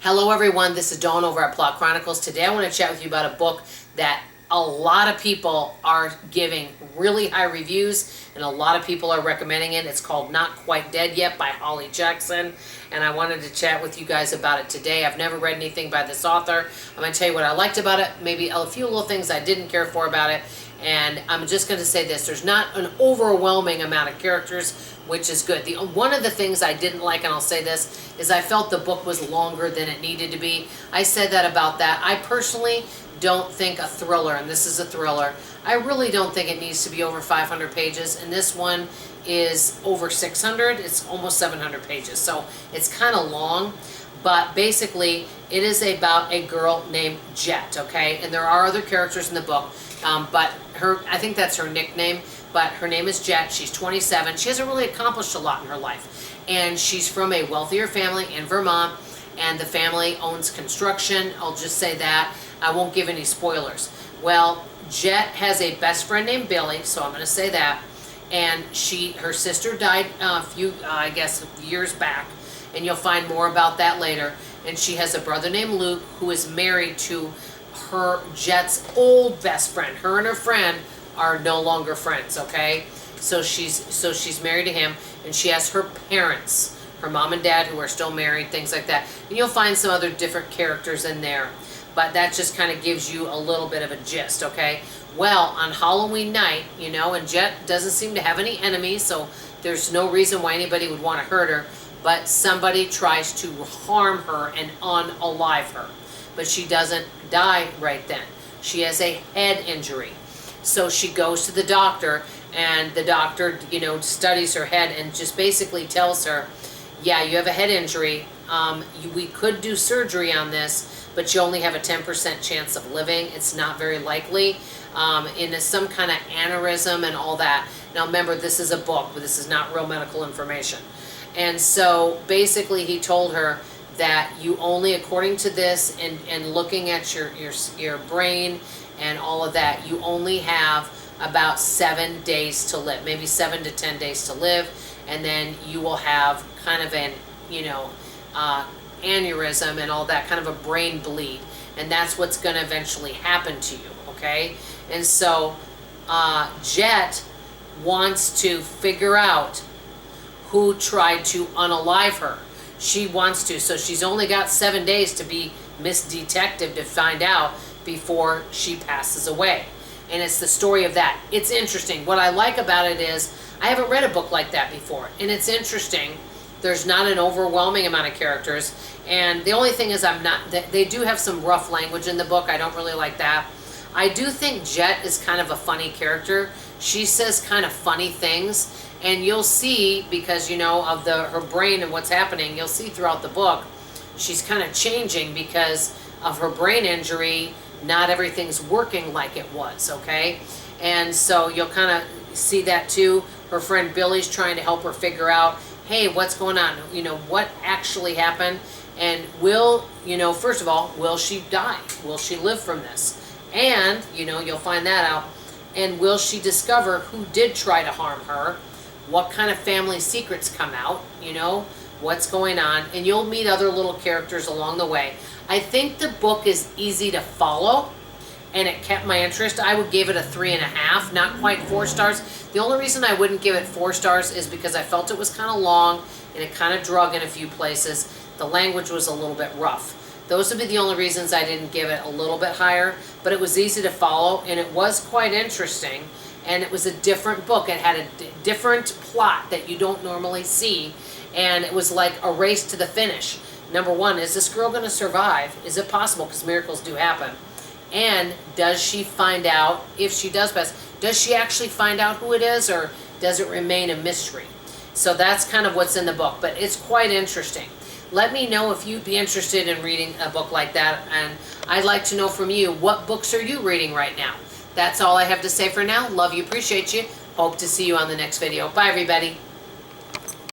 Hello everyone, this is Dawn over at Plot Chronicles. Today I want to chat with you about a book that a lot of people are giving really high reviews and a lot of people are recommending it. It's called Not Quite Dead Yet by Holly Jackson, and I wanted to chat with you guys about it today. I've never read anything by this author. I'm going to tell you what I liked about it, maybe a few little things I didn't care for about it, and I'm just going to say this. There's not an overwhelming amount of characters, which is good. One of the things I didn't like, and I'll say this, is I felt the book was longer than it needed to be. I said that about that. I personally don't think a thriller, and this is a thriller, I really don't think it needs to be over 500 pages, and this one is over 600. It's almost 700 pages, so it's kind of long, but basically it is about a girl named Jet, okay? And there are other characters in the book, but I think that's her nickname, but her name is Jet. She's 27. She hasn't really accomplished a lot in her life, and she's from a wealthier family in Vermont, and the family owns construction. I'll just say that. I won't give any spoilers. Well, Jet has a best friend named Billy, so I'm going to say that, and her sister died a few, I guess, years back, and you'll find more about that later. And she has a brother named Luke who is married to Jet's old best friend. Her and her friend are no longer friends, okay? So she's married to him, and she has her parents, her mom and dad, who are still married, things like that. And you'll find some other different characters in there, but that just kind of gives you a little bit of a gist, okay? Well, on Halloween night, you know, and Jet doesn't seem to have any enemies, so there's no reason why anybody would want to hurt her, but somebody tries to harm her and unalive her. But she doesn't die right then. She has a head injury. So she goes to the doctor, and the doctor, you know, studies her head and just basically tells her, yeah, you have a head injury. We could do surgery on this, but you only have a 10% chance of living. It's not very likely. In some kind of aneurysm and all that. Now remember, this is a book, but this is not real medical information. And so basically he told her that you only, according to this and looking at your brain and all of that, you only have about 7 days to live, maybe 7 to 10 days to live, and then you will have kind of an, you know, aneurysm and all that, kind of a brain bleed, and that's what's going to eventually happen to you, okay? And so Jet wants to figure out who tried to unalive her. She wants to, so she's only got 7 days to be Miss Detective to find out before she passes away. And it's the story of that. It's interesting. What I like about it is I haven't read a book like that before, and it's interesting. There's not an overwhelming amount of characters, and the only thing is they do have some rough language in the book. I don't really like that. I do think Jet is kind of a funny character. She says kind of funny things, and you'll see, because you know of her brain and what's happening, you'll see throughout the book she's kind of changing because of her brain injury. Not everything's working like it was, okay? And so you'll kind of see that too. Her friend Billy's trying to help her figure out, hey, what's going on? You know, what actually happened? And you know, first of all, will she die? Will she live from this? And, you know, you'll find that out. And will she discover who did try to harm her? What kind of family secrets come out? You know, what's going on? And you'll meet other little characters along the way. I think the book is easy to follow, and it kept my interest. I would give it a 3.5, not quite 4 stars. The only reason I wouldn't give it 4 stars is because I felt it was kind of long, and it kind of drug in a few places. The language was a little bit rough. Those would be the only reasons I didn't give it a little bit higher, but it was easy to follow, and it was quite interesting, and it was a different book. It had a different plot that you don't normally see, and it was like a race to the finish. Number one, is this girl going to survive? Is it possible? Because miracles do happen. And does she find out, if she does pass, does she actually find out who it is, or does it remain a mystery? So that's kind of what's in the book, but it's quite interesting. Let me know if you'd be interested in reading a book like that, and I'd like to know from you, what books are you reading right now? That's all I have to say for now. Love you, appreciate you. Hope to see you on the next video. Bye, everybody.